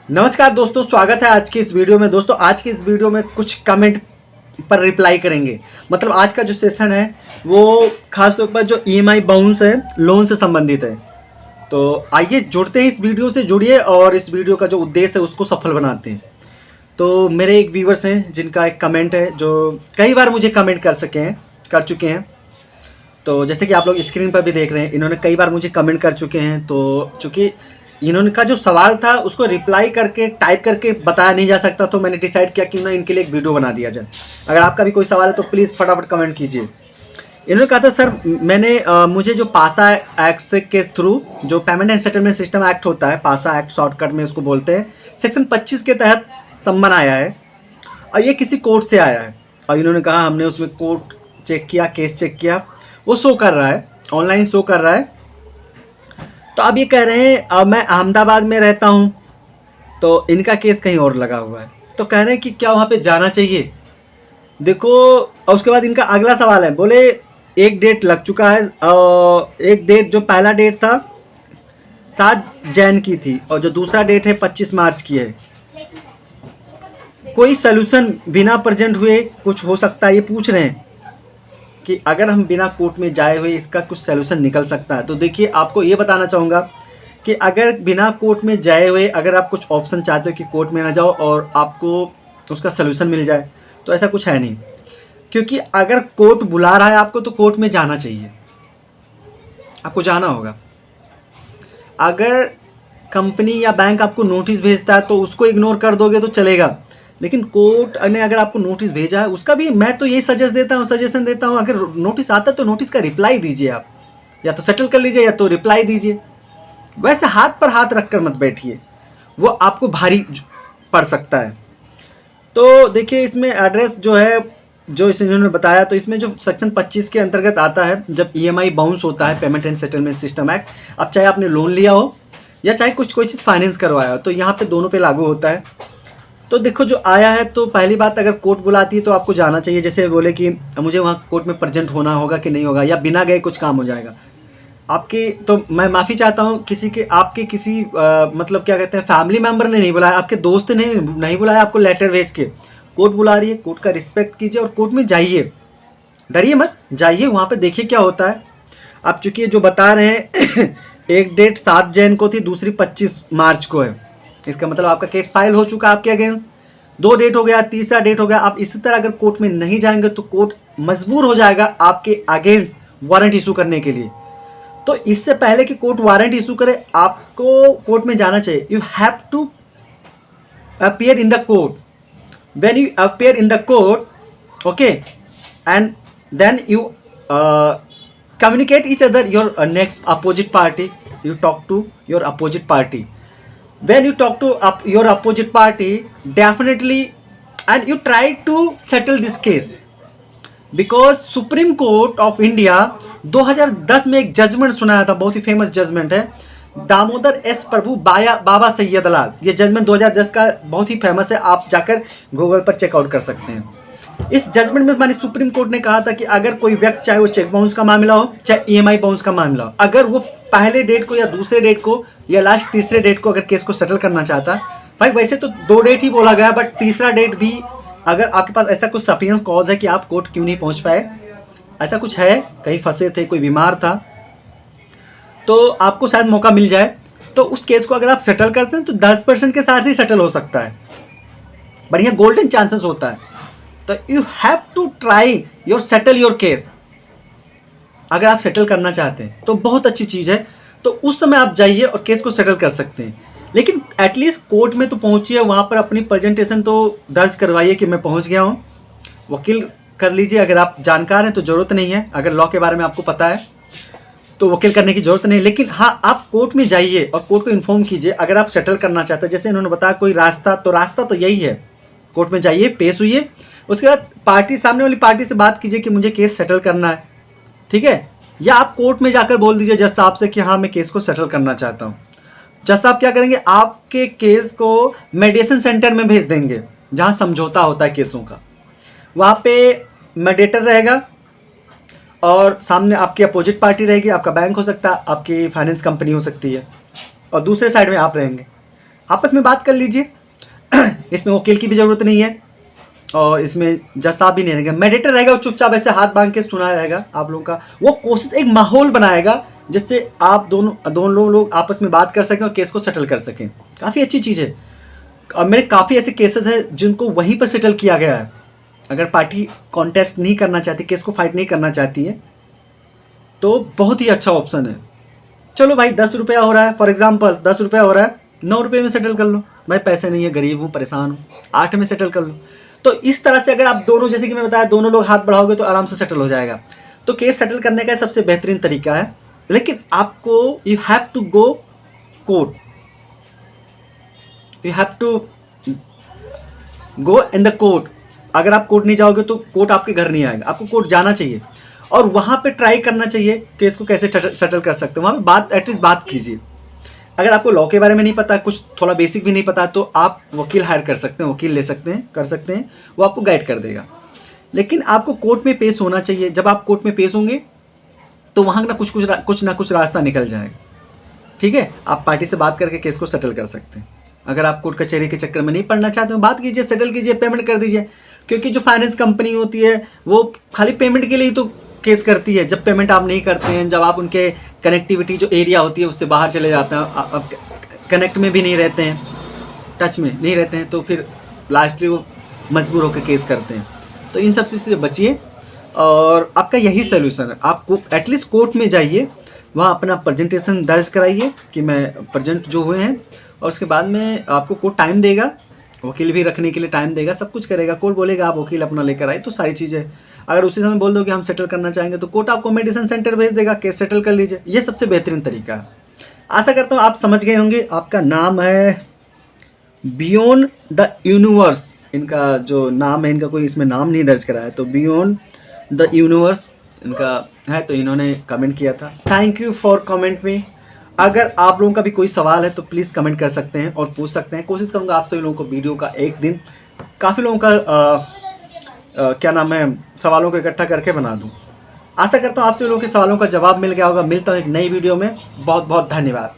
नमस्कार दोस्तों, स्वागत है आज की इस वीडियो में। दोस्तों आज की इस वीडियो में कुछ कमेंट पर रिप्लाई करेंगे। मतलब आज का जो सेशन है वो खास तौर पर जो ईएमआई बाउंस है, लोन से संबंधित है। तो आइए जुड़ते हैं, इस वीडियो से जुड़िए और इस वीडियो का जो उद्देश्य है उसको सफल बनाते हैं। तो मेरे एक व्यूवर्स हैं जिनका एक कमेंट है जो कई बार मुझे कमेंट कर चुके हैं। तो जैसे कि आप लोग स्क्रीन पर भी देख रहे हैं, इन्होंने कई बार मुझे कमेंट कर चुके हैं। तो चूँकि इन्होंने का जो सवाल था उसको रिप्लाई करके टाइप करके बताया नहीं जा सकता, तो मैंने डिसाइड किया कि ना इनके लिए एक वीडियो बना दिया जाए। अगर आपका भी कोई सवाल है तो प्लीज़ फटाफट कमेंट कीजिए। इन्होंने कहा था सर मुझे जो पासा एक्ट के थ्रू जो payment and settlement system act होता है, पासा एक्ट शॉर्टकट में उसको बोलते हैं, सेक्शन 25 के तहत सम्मन आया है और ये किसी कोर्ट से आया है। और इन्होंने कहा हमने उसमें कोर्ट चेक किया, केस चेक किया, वो शो कर रहा है, ऑनलाइन शो कर रहा है। तो अब ये कह रहे हैं अब मैं अहमदाबाद में रहता हूँ, तो इनका केस कहीं और लगा हुआ है। तो कह रहे हैं कि क्या वहाँ पे जाना चाहिए। देखो, और उसके बाद इनका अगला सवाल है, बोले एक डेट लग चुका है, एक डेट जो पहला डेट था 7 जैन की थी और जो दूसरा डेट है 25 मार्च की है। कोई सलूशन बिना प्रेजेंट हुए कुछ हो सकता है, ये पूछ रहे हैं कि अगर हम बिना कोर्ट में जाए हुए इसका कुछ सलूशन निकल सकता है। तो देखिए, आपको ये बताना चाहूँगा कि अगर बिना कोर्ट में जाए हुए अगर आप कुछ ऑप्शन चाहते हो कि कोर्ट में ना जाओ और आपको उसका सलूशन मिल जाए, तो ऐसा कुछ है नहीं। क्योंकि अगर कोर्ट बुला रहा है आपको तो कोर्ट में जाना चाहिए, आपको जाना होगा। अगर कंपनी या बैंक आपको नोटिस भेजता है तो उसको इग्नोर कर दोगे तो चलेगा, लेकिन कोर्ट ने अगर आपको नोटिस भेजा है उसका भी मैं तो यही सजेशन देता हूँ, अगर नोटिस आता है तो नोटिस का रिप्लाई दीजिए। आप या तो सेटल कर लीजिए या तो रिप्लाई दीजिए। वैसे हाथ पर हाथ रखकर मत बैठिए, वो आपको भारी पड़ सकता है। तो देखिए, इसमें एड्रेस जो है जो इन्होंने बताया, तो इसमें जो सेक्शन 25 के अंतर्गत आता है, जब ईएमआई बाउंस होता है, payment and settlement system act, अब चाहे आपने लोन लिया हो या चाहे कोई चीज़ फाइनेंस करवाया हो, तो यहाँ पे दोनों पे लागू होता है। तो देखो जो आया है, तो पहली बात, अगर कोर्ट बुलाती है तो आपको जाना चाहिए। जैसे बोले कि मुझे वहाँ कोर्ट में प्रेजेंट होना होगा कि नहीं होगा, या बिना गए कुछ काम हो जाएगा आपकी, तो मैं माफ़ी चाहता हूँ आपके किसी मतलब क्या कहते हैं, फैमिली मेम्बर ने नहीं बुलाया, आपके दोस्त ने नहीं बुलाया, आपको लेटर भेज के कोर्ट बुला रही है। कोर्ट का रिस्पेक्ट कीजिए और कोर्ट में जाइए, डरिए मत, जाइए वहाँ पे देखिए क्या होता है। आप चूँकि जो बता रहे हैं एक डेट 7 जैन को थी, दूसरी 25 मार्च को है, इसका मतलब आपका केस फाइल हो चुका है आपके अगेंस्ट। 2 डेट हो गया, तीसरा डेट हो गया। आप इसी तरह अगर कोर्ट में नहीं जाएंगे तो कोर्ट मजबूर हो जाएगा आपके अगेंस्ट वारंट इशू करने के लिए। तो इससे पहले कि कोर्ट वारंट इशू करे, आपको कोर्ट में जाना चाहिए। You have to appear in the court. When you appear in the court, okay, and then you communicate each other, your next opposite party, you talk to your opposite party. When you talk to your opposite party, definitely, and you try to settle this case, because Supreme Court of India 2010 में एक judgement सुनाया था, बहुत ही famous judgement है, Damodar S प्रभु बाबा सैयदलाल। ये judgement 2010 का बहुत ही famous है, आप जाकर गूगल पर चेकआउट कर सकते हैं। इस जजमेंट में मानी सुप्रीम कोर्ट ने कहा था कि अगर कोई व्यक्ति, चाहे वो चेक बाउंस का मामला हो चाहे ईएमआई बाउंस का मामला हो, अगर वो पहले डेट को या दूसरे डेट को या लास्ट तीसरे डेट को अगर केस को सेटल करना चाहता, भाई वैसे तो 2 डेट ही बोला गया, बट तीसरा डेट भी, अगर आपके पास ऐसा कुछ सफिशिएंट कॉज है कि आप कोर्ट क्यों नहीं पहुंच पाए, ऐसा कुछ है, कहीं फंसे थे, कोई बीमार था, तो आपको शायद मौका मिल जाए। तो उस केस को अगर आप सेटल करते हैं तो 10% के साथ ही सेटल हो सकता है, बढ़िया गोल्डन चांसेस होता है। तो you have to try your settle your case. अगर आप सेटल करना चाहते हैं तो बहुत अच्छी चीज़ है, तो उस समय आप जाइए और केस को सेटल कर सकते हैं। लेकिन एटलीस्ट कोर्ट में तो पहुंचिए, वहाँ पर अपनी प्रेजेंटेशन तो दर्ज करवाइए कि मैं पहुंच गया हूँ। वकील कर लीजिए, अगर आप जानकार हैं तो ज़रूरत नहीं है, अगर लॉ के बारे में आपको पता है तो वकील करने की ज़रूरत नहीं। लेकिन हाँ, आप कोर्ट में जाइए और कोर्ट को इन्फॉर्म कीजिए अगर आप सेटल करना चाहते हैं। जैसे इन्होंने बताया कोई रास्ता तो यही है, कोर्ट में जाइए, पेश हुई, उसके बाद सामने वाली पार्टी से बात कीजिए कि मुझे केस सेटल करना है, ठीक है। या आप कोर्ट में जाकर बोल दीजिए जज साहब से कि हाँ मैं केस को सेटल करना चाहता हूँ। जज साहब क्या करेंगे, आपके केस को मेडिएशन सेंटर में भेज देंगे जहाँ समझौता होता है केसों का। वहाँ पे मेडिएटर रहेगा और सामने आपकी अपोजिट पार्टी रहेगी, आपका बैंक हो सकता है, आपकी फाइनेंस कंपनी हो सकती है, और दूसरे साइड में आप रहेंगे। आपस में बात कर लीजिए। इसमें वकील की भी ज़रूरत नहीं है और इसमें जज साहब भी नहीं रहेगा, मेडिएटर रहेगा, वो चुपचाप ऐसे हाथ बांध के सुना रहेगा आप लोगों का। वो कोशिश एक माहौल बनाएगा जिससे आप दोनों लोग आपस में बात कर सकें और केस को सेटल कर सकें। काफ़ी अच्छी चीज़ है। और मेरे काफ़ी ऐसे केसेस हैं जिनको वहीं पर सेटल किया गया है। अगर पार्टी कॉन्टेस्ट नहीं करना चाहती, केस को फाइट नहीं करना चाहती है, तो बहुत ही अच्छा ऑप्शन है। चलो भाई 10 रुपया हो रहा है, फॉर एग्जांपल 10 रुपया हो रहा है, 9 रुपये में सेटल कर लो। भाई पैसे नहीं है, गरीब हूँ, परेशान हूँ, 8 में सेटल कर लो। तो इस तरह से अगर आप दोनों, जैसे कि मैं बताया, दोनों लोग हाथ बढ़ाओगे तो आराम से सेटल हो जाएगा। तो केस सेटल करने का सबसे बेहतरीन तरीका है। लेकिन आपको you have to go court, you have to go in the court. अगर आप कोर्ट नहीं जाओगे तो कोर्ट आपके घर नहीं आएगा, आपको कोर्ट जाना चाहिए और वहाँ पे ट्राई करना चाहिए केस को कैसे सेटल कर सकते हो। वहाँ पे बात एटलीस्ट बात कीजिए। अगर आपको लॉ के बारे में नहीं पता, कुछ थोड़ा बेसिक भी नहीं पता, तो आप वकील हायर कर सकते हैं, वकील ले सकते हैं, कर सकते हैं, वो आपको गाइड कर देगा। लेकिन आपको कोर्ट में पेश होना चाहिए। जब आप कोर्ट में पेश होंगे तो वहाँ ना कुछ ना कुछ रास्ता निकल जाएगा। ठीक है, आप पार्टी से बात करके केस को सेटल कर सकते हैं। अगर आप कोर्ट कचहरी के चक्कर में नहीं पड़ना चाहते हो, बात कीजिए, सेटल कीजिए, पेमेंट कर दीजिए। क्योंकि जो फाइनेंस कंपनी होती है वो खाली पेमेंट के लिए ही तो केस करती है। जब पेमेंट आप नहीं करते हैं, जब आप उनके कनेक्टिविटी जो एरिया होती है उससे बाहर चले जाते हैं, आप कनेक्ट में भी नहीं रहते हैं, टच में नहीं रहते हैं, तो फिर लास्टली वो मजबूर होकर केस करते हैं। तो इन सब से बचिए और आपका यही सोल्यूशन है। आप एटलीस्ट कोर्ट में जाइए, वहाँ अपना प्रेजेंटेशन दर्ज कराइए कि मैं प्रेजेंट जो हुए हैं, और उसके बाद में आपको कोर्ट टाइम देगा, वकील भी रखने के लिए टाइम देगा, सब कुछ करेगा। कोर्ट बोलेगा आप वकील अपना लेकर आए, तो सारी चीज़ें। अगर उसी समय बोल दो कि हम सेटल करना चाहेंगे तो कोर्ट आपको मेडिसिन सेंटर भेज देगा, केस सेटल कर लीजिए। ये सबसे बेहतरीन तरीका है। आशा करता हूँ आप समझ गए होंगे। आपका नाम है बियॉन्ड द यूनिवर्स, इनका जो नाम है, इनका कोई इसमें नाम नहीं दर्ज करा है, तो बियॉन्ड द यूनिवर्स इनका है, तो इन्होंने कमेंट किया था। थैंक यू फॉर कमेंट में। अगर आप लोगों का भी कोई सवाल है तो प्लीज़ कमेंट कर सकते हैं और पूछ सकते हैं। कोशिश करूँगा आप सभी लोगों को वीडियो का एक दिन काफ़ी लोगों का क्या नाम है, सवालों को इकट्ठा करके बना दूँ। आशा करता हूँ आप सभी लोगों के सवालों का जवाब मिल गया होगा। मिलता हूँ एक नई वीडियो में। बहुत बहुत धन्यवाद।